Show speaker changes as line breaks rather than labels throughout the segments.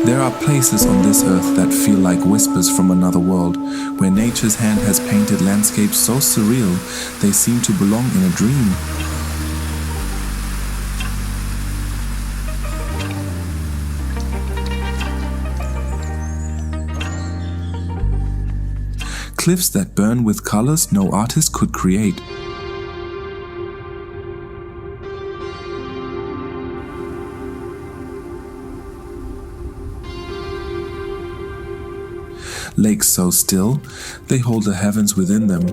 There are places on this earth that feel like whispers from another world, where nature's hand has painted landscapes so surreal they seem to belong in a dream. Cliffs that burn with colors no artist could create. Lakes so still, they hold the heavens within them.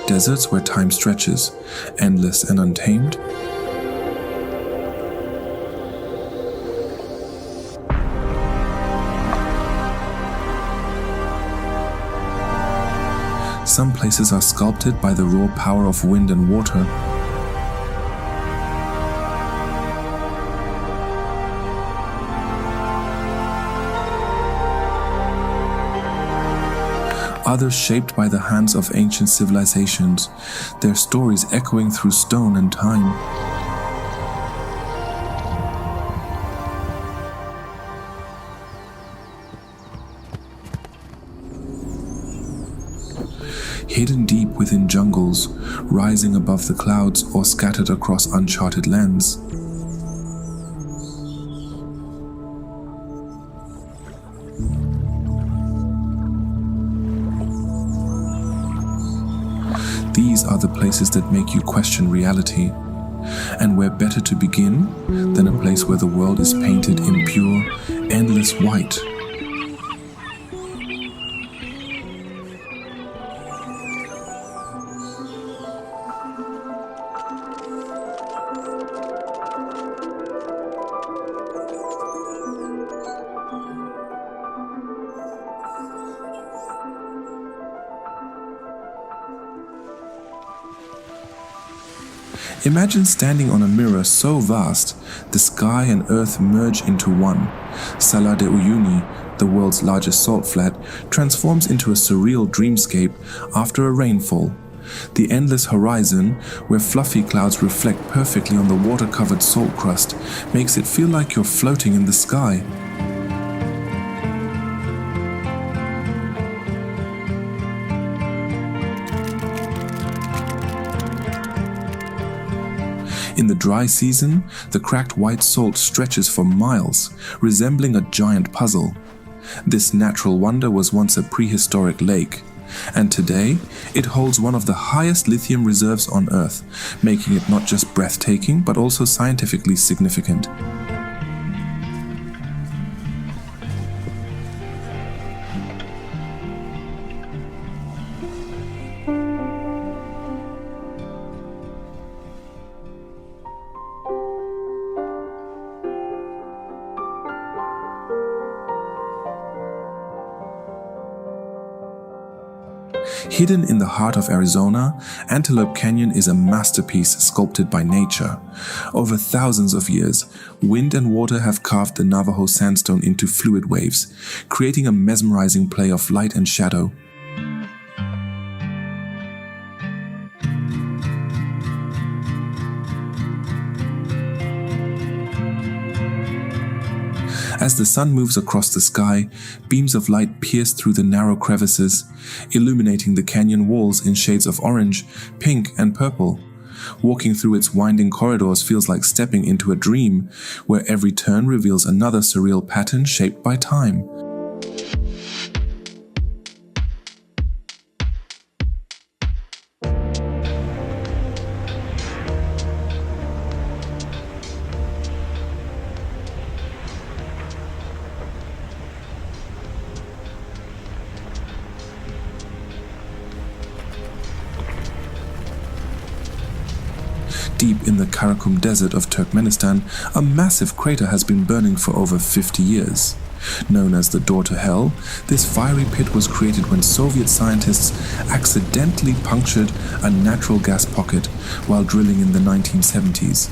Deserts where time stretches, endless and untamed. Some places are sculpted by the raw power of wind and water. Others shaped by the hands of ancient civilizations, their stories echoing through stone and time. Hidden deep within jungles, rising above the clouds or scattered across uncharted lands. These are the places that make you question reality, and where better to begin than a place where the world is painted in pure, endless white. Imagine standing on a mirror so vast, the sky and earth merge into one. Salar de Uyuni, the world's largest salt flat, transforms into a surreal dreamscape after a rainfall. The endless horizon, where fluffy clouds reflect perfectly on the water-covered salt crust, makes it feel like you're floating in the sky. In the dry season, the cracked white salt stretches for miles, resembling a giant puzzle. This natural wonder was once a prehistoric lake, and today it holds one of the highest lithium reserves on Earth, making it not just breathtaking but also scientifically significant. Hidden in the heart of Arizona, Antelope Canyon is a masterpiece sculpted by nature. Over thousands of years, wind and water have carved the Navajo sandstone into fluid waves, creating a mesmerizing play of light and shadow. As the sun moves across the sky, beams of light pierce through the narrow crevices, illuminating the canyon walls in shades of orange, pink, and purple. Walking through its winding corridors feels like stepping into a dream, where every turn reveals another surreal pattern shaped by time. Deep in the Karakum Desert of Turkmenistan, a massive crater has been burning for over 50 years. Known as the Door to Hell, this fiery pit was created when Soviet scientists accidentally punctured a natural gas pocket while drilling in the 1970s.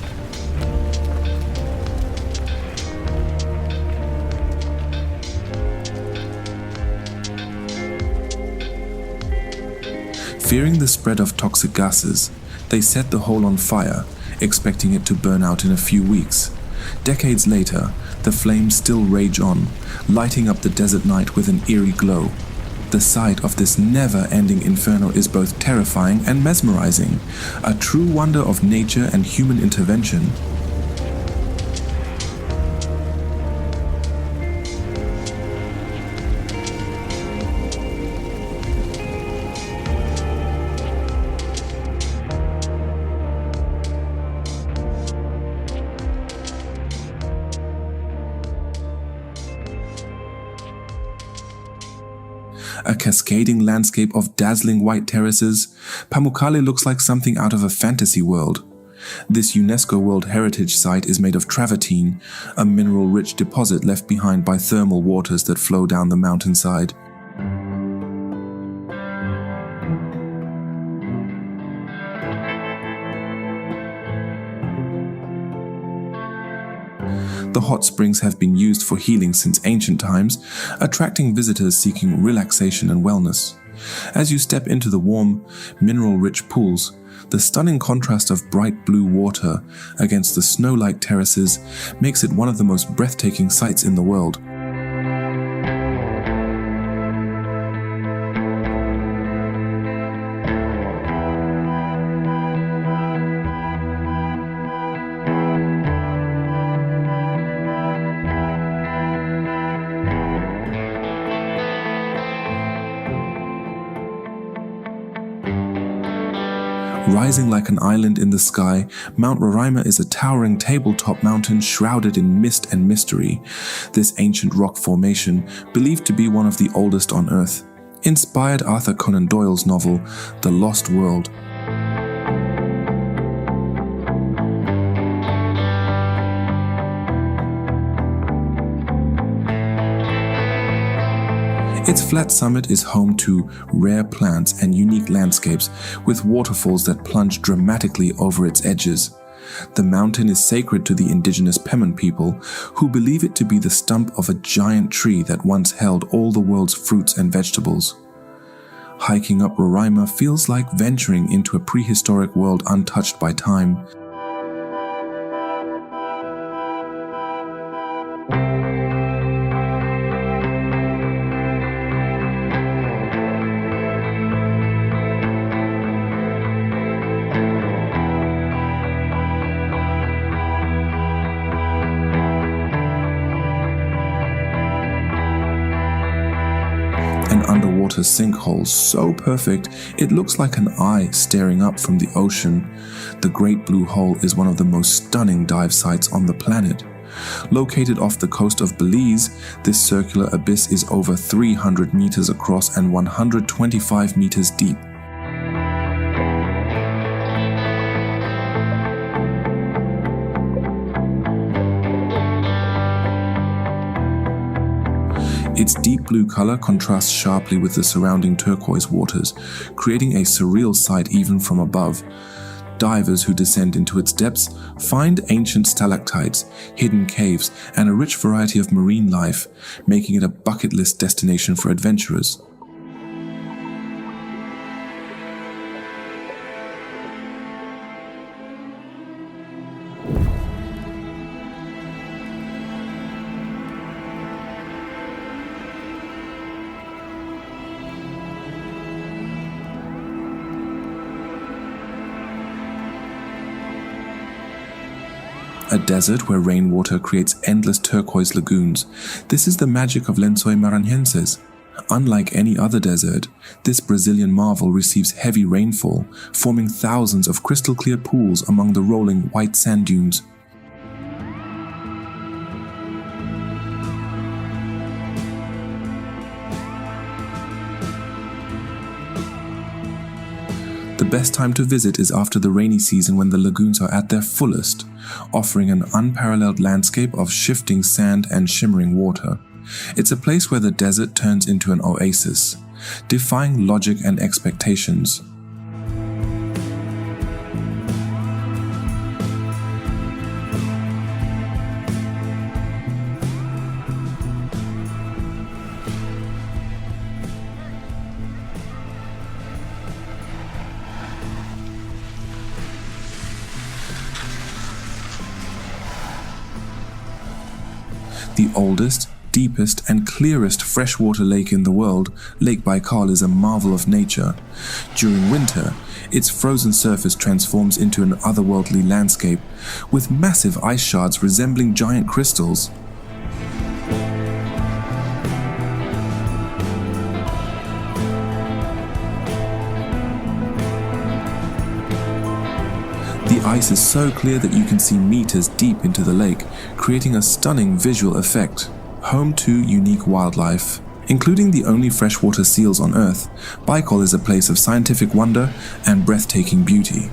Fearing the spread of toxic gases, they set the hole on fire, expecting it to burn out in a few weeks. Decades later, the flames still rage on, lighting up the desert night with an eerie glow. The sight of this never-ending inferno is both terrifying and mesmerizing, a true wonder of nature and human intervention. A cascading landscape of dazzling white terraces, Pamukkale looks like something out of a fantasy world. This UNESCO World Heritage Site is made of travertine, a mineral-rich deposit left behind by thermal waters that flow down the mountainside. The hot springs have been used for healing since ancient times, attracting visitors seeking relaxation and wellness. As you step into the warm, mineral-rich pools, the stunning contrast of bright blue water against the snow-like terraces makes it one of the most breathtaking sights in the world. Rising like an island in the sky, Mount Roraima is a towering tabletop mountain shrouded in mist and mystery. This ancient rock formation, believed to be one of the oldest on Earth, inspired Arthur Conan Doyle's novel, The Lost World. Its flat summit is home to rare plants and unique landscapes, with waterfalls that plunge dramatically over its edges. The mountain is sacred to the indigenous Pemon people, who believe it to be the stump of a giant tree that once held all the world's fruits and vegetables. Hiking up Roraima feels like venturing into a prehistoric world untouched by time. An underwater sinkhole so perfect it looks like an eye staring up from the ocean. The Great Blue Hole is one of the most stunning dive sites on the planet. Located off the coast of Belize, this circular abyss is over 300 meters across and 125 meters deep. Its deep blue color contrasts sharply with the surrounding turquoise waters, creating a surreal sight even from above. Divers who descend into its depths find ancient stalactites, hidden caves, and a rich variety of marine life, making it a bucket list destination for adventurers. A desert where rainwater creates endless turquoise lagoons. This is the magic of Lençois Maranhenses. Unlike any other desert, this Brazilian marvel receives heavy rainfall, forming thousands of crystal-clear pools among the rolling white sand dunes. The best time to visit is after the rainy season when the lagoons are at their fullest, offering an unparalleled landscape of shifting sand and shimmering water. It's a place where the desert turns into an oasis, defying logic and expectations. The oldest, deepest and clearest freshwater lake in the world, Lake Baikal is a marvel of nature. During winter, its frozen surface transforms into an otherworldly landscape, with massive ice shards resembling giant crystals. The ice is so clear that you can see meters deep into the lake, creating a stunning visual effect. Home to unique wildlife. Including the only freshwater seals on Earth, Baikal is a place of scientific wonder and breathtaking beauty.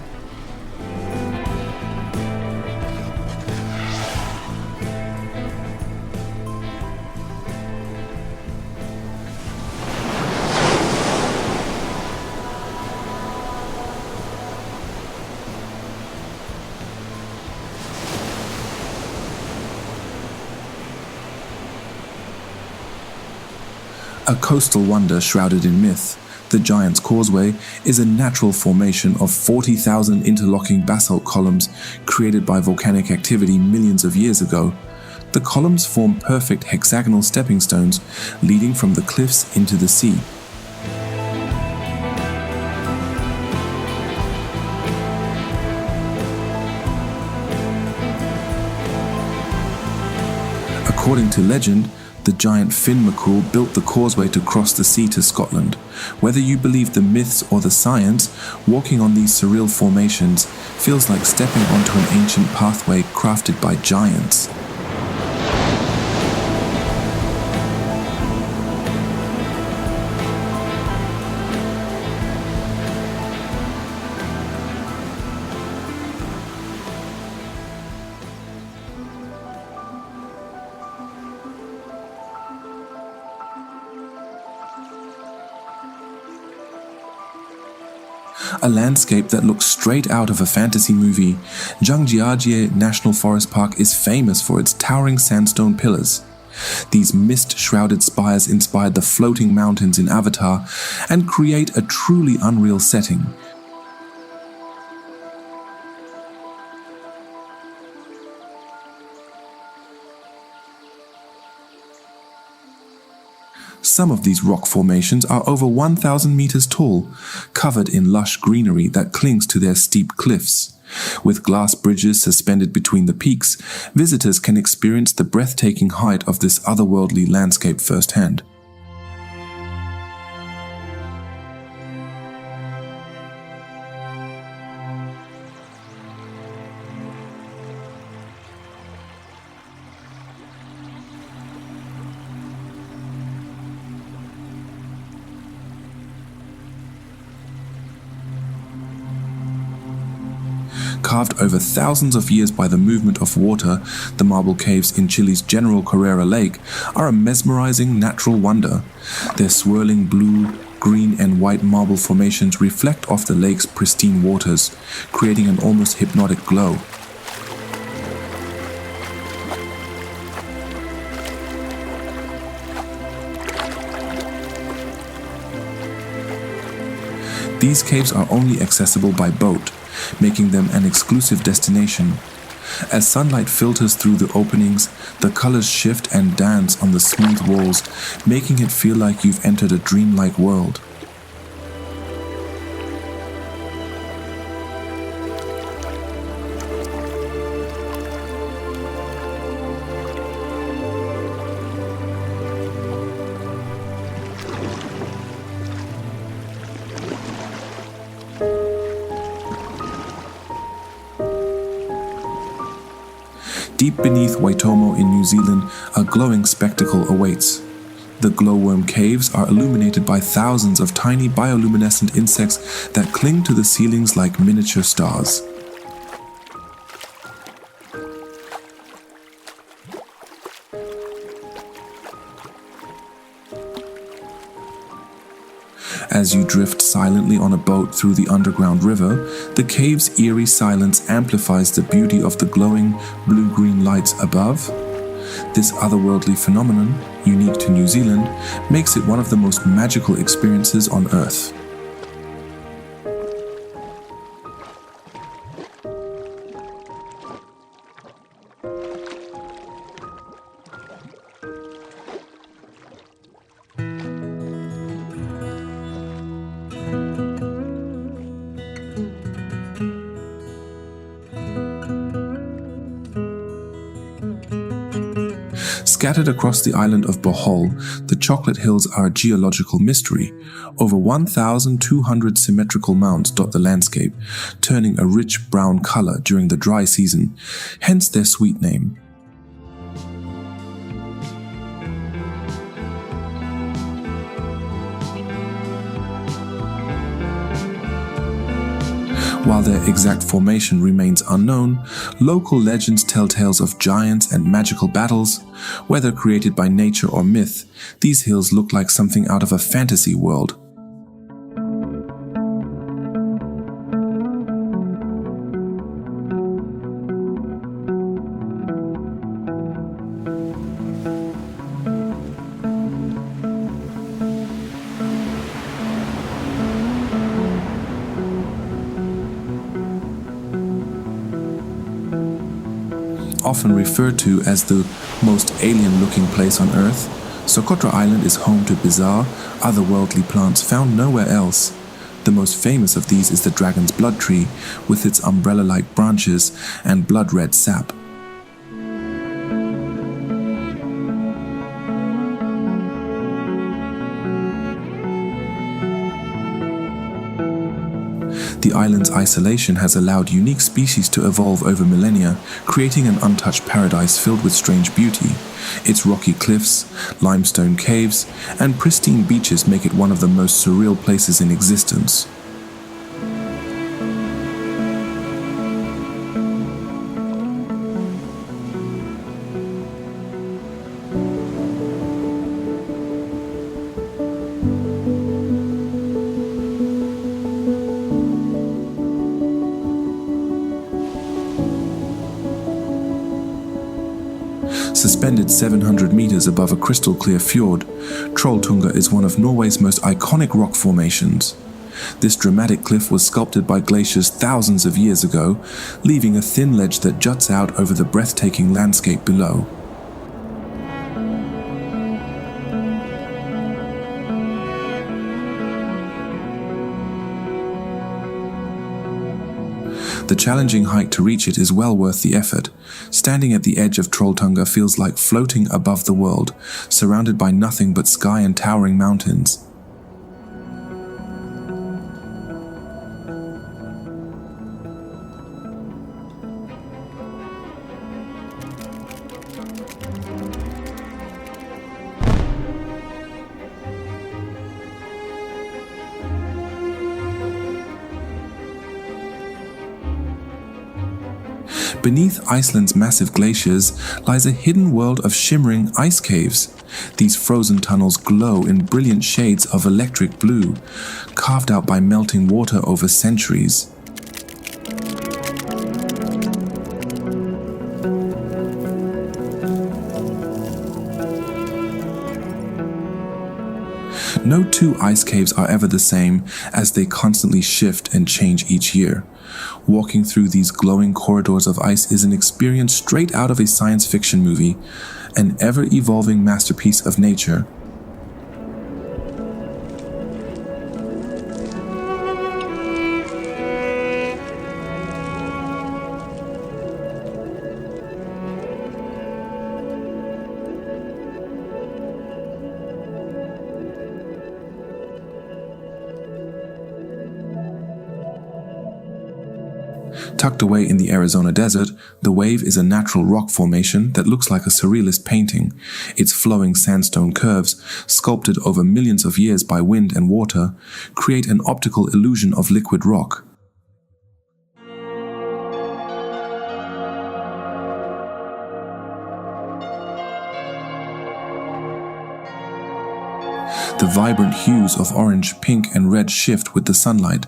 A coastal wonder shrouded in myth, the Giant's Causeway is a natural formation of 40,000 interlocking basalt columns created by volcanic activity millions of years ago. The columns form perfect hexagonal stepping stones leading from the cliffs into the sea. According to legend, the giant Finn McCool built the causeway to cross the sea to Scotland. Whether you believe the myths or the science, walking on these surreal formations feels like stepping onto an ancient pathway crafted by giants. A landscape that looks straight out of a fantasy movie, Zhangjiajie National Forest Park is famous for its towering sandstone pillars. These mist-shrouded spires inspired the floating mountains in Avatar and create a truly unreal setting. Some of these rock formations are over 1,000 meters tall, covered in lush greenery that clings to their steep cliffs. With glass bridges suspended between the peaks, visitors can experience the breathtaking height of this otherworldly landscape firsthand. Carved over thousands of years by the movement of water, the marble caves in Chile's General Carrera Lake are a mesmerizing natural wonder. Their swirling blue, green and white marble formations reflect off the lake's pristine waters, creating an almost hypnotic glow. These caves are only accessible by boat, making them an exclusive destination. As sunlight filters through the openings, the colors shift and dance on the smooth walls, making it feel like you've entered a dreamlike world. Deep beneath Waitomo in New Zealand, a glowing spectacle awaits. The Glowworm Caves are illuminated by thousands of tiny bioluminescent insects that cling to the ceilings like miniature stars. As you drift silently on a boat through the underground river, the cave's eerie silence amplifies the beauty of the glowing blue-green lights above. This otherworldly phenomenon, unique to New Zealand, makes it one of the most magical experiences on Earth. Scattered across the island of Bohol, the Chocolate Hills are a geological mystery. Over 1,200 symmetrical mounds dot the landscape, turning a rich brown color during the dry season, hence their sweet name. While their exact formation remains unknown, local legends tell tales of giants and magical battles. Whether created by nature or myth, these hills look like something out of a fantasy world. Often referred to as the most alien-looking place on Earth, Socotra Island is home to bizarre, otherworldly plants found nowhere else. The most famous of these is the dragon's blood tree, with its umbrella-like branches and blood-red sap. The island's isolation has allowed unique species to evolve over millennia, creating an untouched paradise filled with strange beauty. Its rocky cliffs, limestone caves, and pristine beaches make it one of the most surreal places in existence. Suspended 700 meters above a crystal-clear fjord, Trolltunga is one of Norway's most iconic rock formations. This dramatic cliff was sculpted by glaciers thousands of years ago, leaving a thin ledge that juts out over the breathtaking landscape below. The challenging hike to reach it is well worth the effort. Standing at the edge of Trolltunga feels like floating above the world, surrounded by nothing but sky and towering mountains. Beneath Iceland's massive glaciers lies a hidden world of shimmering ice caves. These frozen tunnels glow in brilliant shades of electric blue, carved out by melting water over centuries. No two ice caves are ever the same, as they constantly shift and change each year. Walking through these glowing corridors of ice is an experience straight out of a science fiction movie, an ever-evolving masterpiece of nature. Tucked away in the Arizona desert, the Wave is a natural rock formation that looks like a surrealist painting. Its flowing sandstone curves, sculpted over millions of years by wind and water, create an optical illusion of liquid rock. The vibrant hues of orange, pink, and red shift with the sunlight,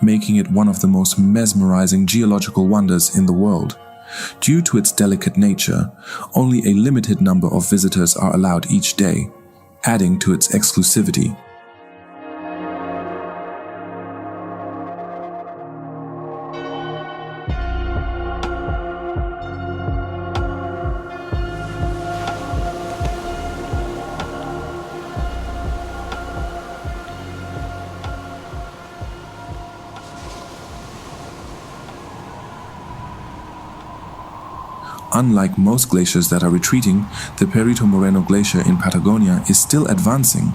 making it one of the most mesmerizing geological wonders in the world. Due to its delicate nature, only a limited number of visitors are allowed each day, adding to its exclusivity. Unlike most glaciers that are retreating, the Perito Moreno Glacier in Patagonia is still advancing.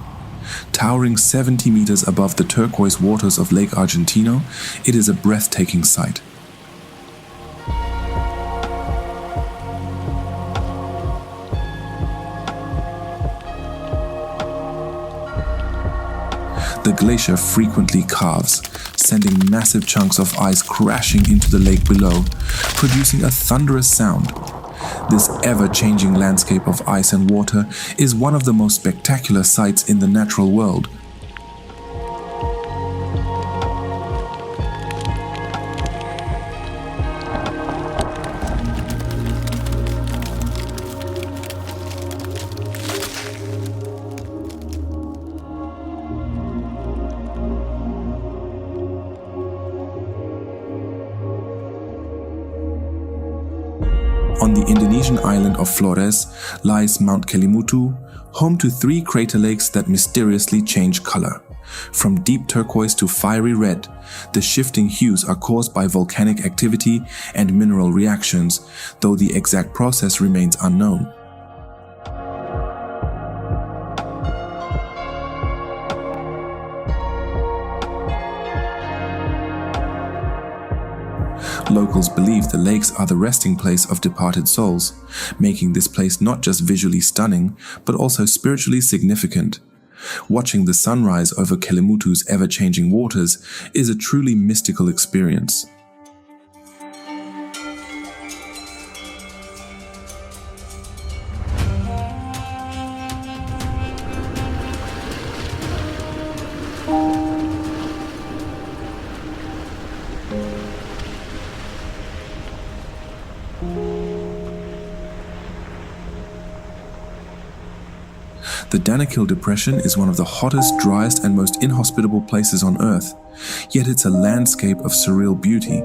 Towering 70 meters above the turquoise waters of Lake Argentino, it is a breathtaking sight. The glacier frequently calves, sending massive chunks of ice crashing into the lake below, producing a thunderous sound. This ever-changing landscape of ice and water is one of the most spectacular sights in the natural world. On the Indonesian island of Flores lies Mount Kelimutu, home to 3 crater lakes that mysteriously change color. From deep turquoise to fiery red, the shifting hues are caused by volcanic activity and mineral reactions, though the exact process remains unknown. Locals believe the lakes are the resting place of departed souls, making this place not just visually stunning, but also spiritually significant. Watching the sunrise over Kelimutu's ever-changing waters is a truly mystical experience. The Danakil Depression is one of the hottest, driest, and most inhospitable places on Earth, yet it's a landscape of surreal beauty.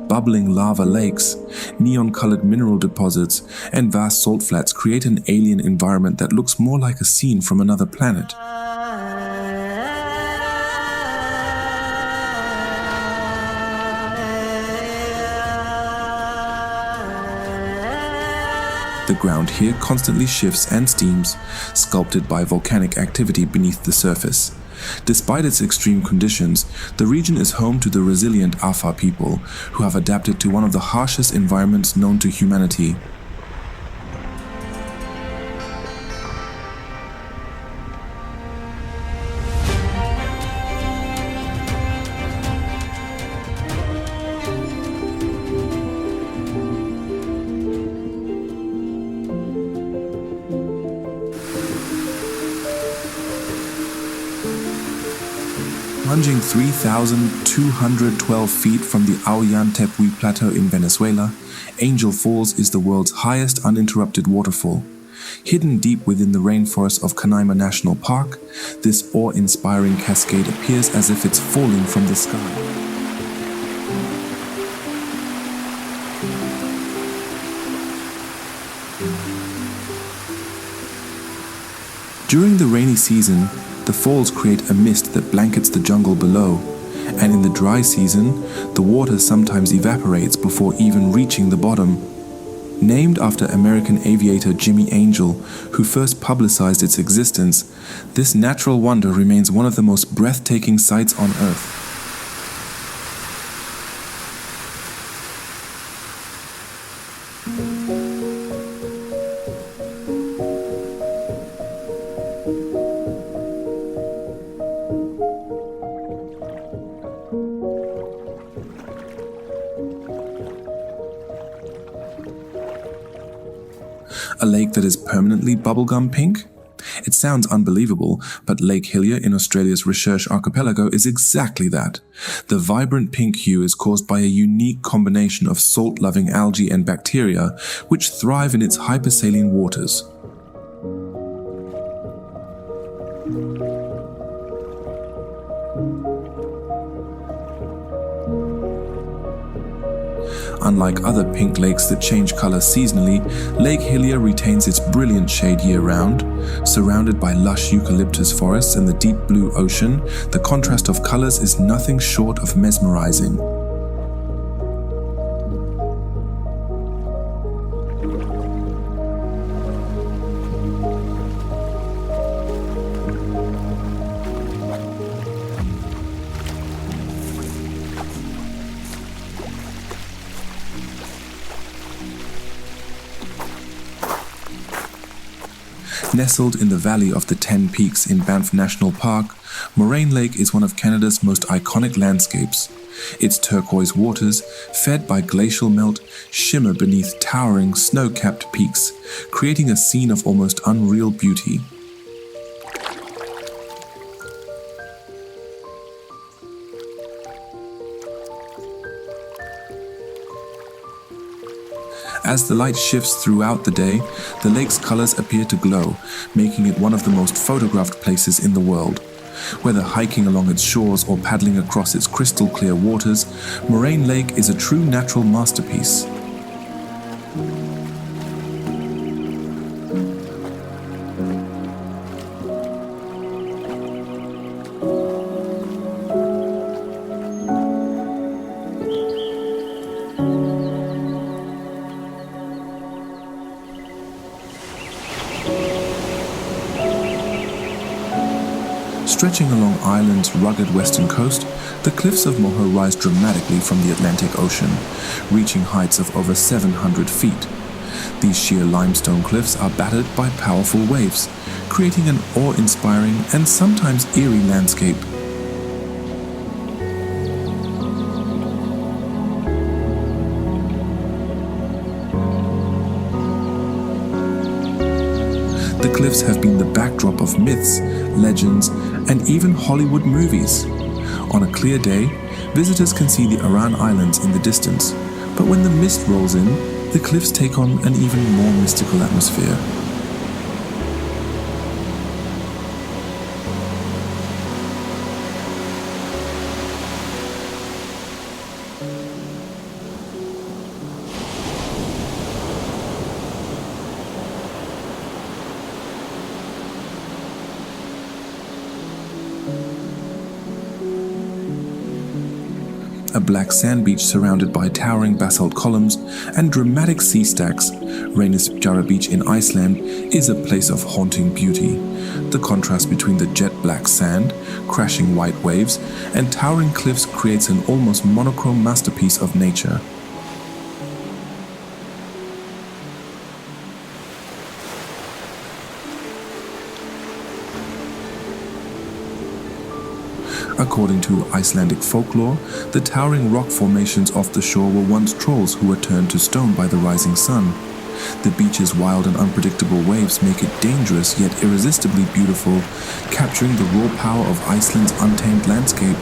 Bubbling lava lakes, neon-colored mineral deposits, and vast salt flats create an alien environment that looks more like a scene from another planet. The ground here constantly shifts and steams, sculpted by volcanic activity beneath the surface. Despite its extreme conditions, the region is home to the resilient Afa people, who have adapted to one of the harshest environments known to humanity. Plunging 3,212 feet from the Ollantaytambo Plateau in Venezuela, Angel Falls is the world's highest uninterrupted waterfall. Hidden deep within the rainforest of Canaima National Park, this awe-inspiring cascade appears as if it's falling from the sky. During the rainy season, the falls create a mist that blankets the jungle below, and in the dry season, the water sometimes evaporates before even reaching the bottom. Named after American aviator Jimmy Angel, who first publicized its existence, this natural wonder remains one of the most breathtaking sights on Earth. A lake that is permanently bubblegum pink? It sounds unbelievable, but Lake Hillier in Australia's Recherche Archipelago is exactly that. The vibrant pink hue is caused by a unique combination of salt-loving algae and bacteria, which thrive in its hypersaline waters. Unlike other pink lakes that change color seasonally, Lake Hillier retains its brilliant shade year-round. Surrounded by lush eucalyptus forests and the deep blue ocean, the contrast of colors is nothing short of mesmerizing. Nestled in the valley of the 10 Peaks in Banff National Park, Moraine Lake is one of Canada's most iconic landscapes. Its turquoise waters, fed by glacial melt, shimmer beneath towering snow-capped peaks, creating a scene of almost unreal beauty. As the light shifts throughout the day, the lake's colors appear to glow, making it one of the most photographed places in the world. Whether hiking along its shores or paddling across its crystal-clear waters, Moraine Lake is a true natural masterpiece. Stretching along Ireland's rugged western coast, the Cliffs of Moher rise dramatically from the Atlantic Ocean, reaching heights of over 700 feet. These sheer limestone cliffs are battered by powerful waves, creating an awe-inspiring and sometimes eerie landscape. The cliffs have been the backdrop of myths, legends, and even Hollywood movies. On a clear day, visitors can see the Aran Islands in the distance, but when the mist rolls in, the cliffs take on an even more mystical atmosphere. A black sand beach surrounded by towering basalt columns and dramatic sea stacks, Reynisfjara Beach in Iceland is a place of haunting beauty. The contrast between the jet black sand, crashing white waves, and towering cliffs creates an almost monochrome masterpiece of nature. According to Icelandic folklore, the towering rock formations off the shore were once trolls who were turned to stone by the rising sun. The beach's wild and unpredictable waves make it dangerous yet irresistibly beautiful, capturing the raw power of Iceland's untamed landscape.